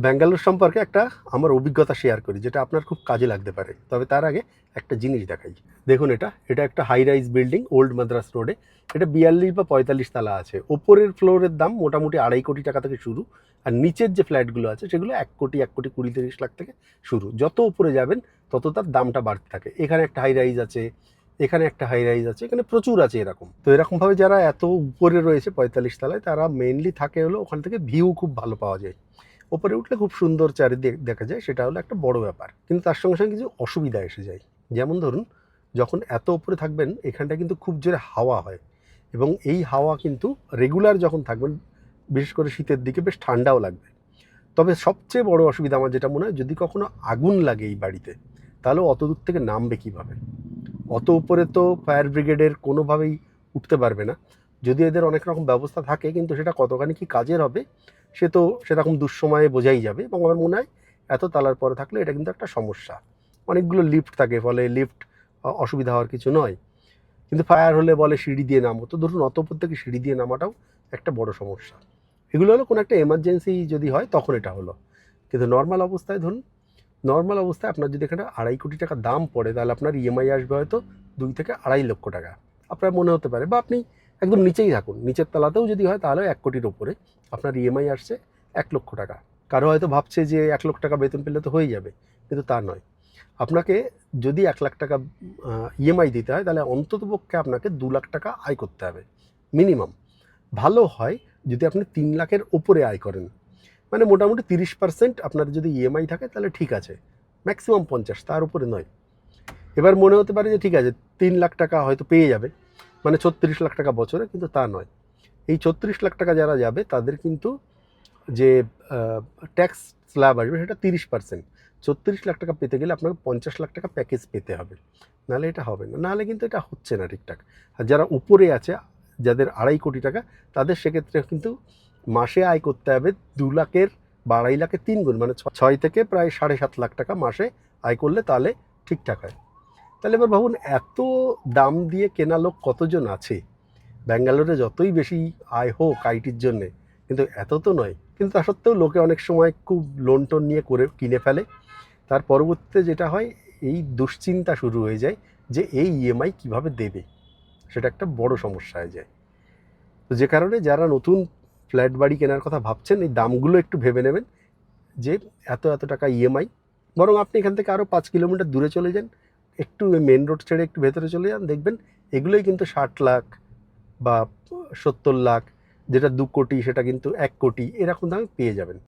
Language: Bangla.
ব্যাঙ্গালোর সম্পর্কে একটা আমার অভিজ্ঞতা শেয়ার করি, যেটা আপনার খুব কাজে লাগতে পারে। তবে তার আগে একটা জিনিস দেখাই। দেখুন, এটা একটা high rise building, old Madras রোডে। এটা 42 বা 45 তালা আছে। ওপরের ফ্লোরের দাম মোটামুটি 2.5 কোটি টাকা থেকে শুরু, আর নিচের যে ফ্ল্যাটগুলো আছে সেগুলো 1 কোটি, 1 কোটি 20-30 লাখ থেকে শুরু। যত উপরে যাবেন তত তার দামটা বাড়তে থাকে। এখানে একটা হাই রাইজ আছে, এখানে একটা হাই রাইজ আছে, এখানে প্রচুর আছে এরকম। তো এরকমভাবে যারা এত উপরে রয়েছে 45 তলায়, তারা মেইনলি থাকে হলো ওখান থেকে ভিউ খুব ভালো পাওয়া যায়। ওপরে উঠলে খুব সুন্দর চারিদিক দেখা যায়, সেটা হলো একটা বড় ব্যাপার। কিন্তু তার সঙ্গে সঙ্গে কিছু অসুবিধা এসে যায়। যেমন ধরুন, যখন এত উপরে থাকবেন এখানটা কিন্তু খুব জোরে হাওয়া হয়, এবং এই হাওয়া কিন্তু রেগুলার যখন থাকবেন, বিশেষ করে শীতের দিকে বেশ ঠান্ডাও লাগবে। তবে সবচেয়ে বড় অসুবিধা আমার যেটা মনে হয়, যদি কখনো আগুন লাগে এই বাড়িতে, তাহলে অত দূর থেকে নামবে কীভাবে? অত উপরে তো ফায়ার ব্রিগেডের কোনোভাবেই উঠতে পারবে না। যদি এদের অনেক রকম ব্যবস্থা থাকে, কিন্তু সেটা কতখানি কি কাজের হবে সে তো সেরকম দুঃসময়ে বোঝাই যাবে। এবং আমার মনে হয় এত তালার পরে থাকলে এটা কিন্তু একটা সমস্যা। অনেকগুলো লিফট থাকে, ফলে লিফট অসুবিধা হওয়ার কিছু নয়। কিন্তু ফায়ার হলে বলে সিঁড়ি দিয়ে নামো, তো ধরুন অত উপর থেকে সিঁড়ি দিয়ে নামাটাও একটা বড় সমস্যা। এগুলো হলো কোনো একটা এমার্জেন্সি যদি হয় তখন এটা হলো। কিন্তু নর্মাল অবস্থায় ধরুন, নর্মাল অবস্থায় আপনার যদি এখানে 2.5 কোটি টাকা দাম পড়ে, তাহলে আপনার ইএমআই আসবে হয়তো 2 থেকে 2.5 লক্ষ টাকা। আপনার মনে হতে পারে, বা আপনি একদম নিচেই থাকুন, নিচের তলাতেও যদি হয় তাহলে 1 কোটির ওপরে আপনার ইএমআই আসছে 1 লক্ষ টাকা। কারো হয়তো ভাবছে যে 1 লক্ষ টাকা বেতন পেলে তো হয়ে যাবে, কিন্তু তা নয়। আপনাকে যদি 1 লাখ টাকা ইএমআই দিতে হয়, তাহলে অন্ততপক্ষে আপনাকে 2 লাখ টাকা আয় করতে হবে মিনিমাম। ভালো হয় যদি আপনি 3 লাখের ওপরে আয় করেন, মানে মোটামুটি 30% আপনার যদি ইএমআই থাকে তাহলে ঠিক আছে, ম্যাক্সিমাম 50, তার উপরে নয়। এবার মনে হতে পারে যে ঠিক আছে 3 লাখ টাকা হয়তো পেয়ে যাবে, মানে 36 লাখ টাকা বছরে, কিন্তু তা নয়। এই 36 লাখ টাকা যারা যাবে তাদের কিন্তু যে ট্যাক্স স্ল্যাব আসবে সেটা 30%। 36 লাখ টাকা পেতে গেলে আপনাকে 50 লাখ টাকা প্যাকেজ পেতে হবে, নাহলে এটা হবে না। নাহলে কিন্তু এটা হচ্ছে না ঠিকঠাক। আর যারা উপরে আছে, যাদের 2.5 কোটি টাকা, তাদের সেক্ষেত্রে কিন্তু মাসে আয় করতে হবে 2 লাখের বা 2.5 লাখের 3 গুণ, মানে 6 থেকে প্রায় 7.5 লাখ টাকা মাসে আয় করলে তাহলে ঠিকঠাক হয়। তাহলে এবার ভাবুন, এত দাম দিয়ে কেনা লোক কতজন আছে ব্যাঙ্গালোরে? যতই বেশি আয় হোক আইটির জন্যে, কিন্তু এত তো নয়। কিন্তু তা সত্ত্বেও লোকে অনেক সময় খুব লোন টোন নিয়ে করে কিনে ফেলে। তার পরবর্তীতে যেটা হয়, এই দুশ্চিন্তা শুরু হয়ে যায় যে এই ইএমআই কীভাবে দেবে, সেটা একটা বড় সমস্যা হয়ে যায়। তো যে কারণে যারা নতুন ফ্ল্যাট বাড়ি কেনার কথা ভাবছেন, এই দামগুলো একটু ভেবে নেবেন যে এত এত টাকা ইএমআই। বরং আপনি এখান থেকে আরও 5 কিলোমিটার দূরে চলে যান, একটু মেন রোড ছেড়ে একটু ভেতরে চলে যান, দেখবেন এগুলোই কিন্তু 60 লাখ বা 70 লাখ, যেটা 2 কোটি সেটা কিন্তু 1 কোটি, এরকম দামে পেয়ে যাবেন।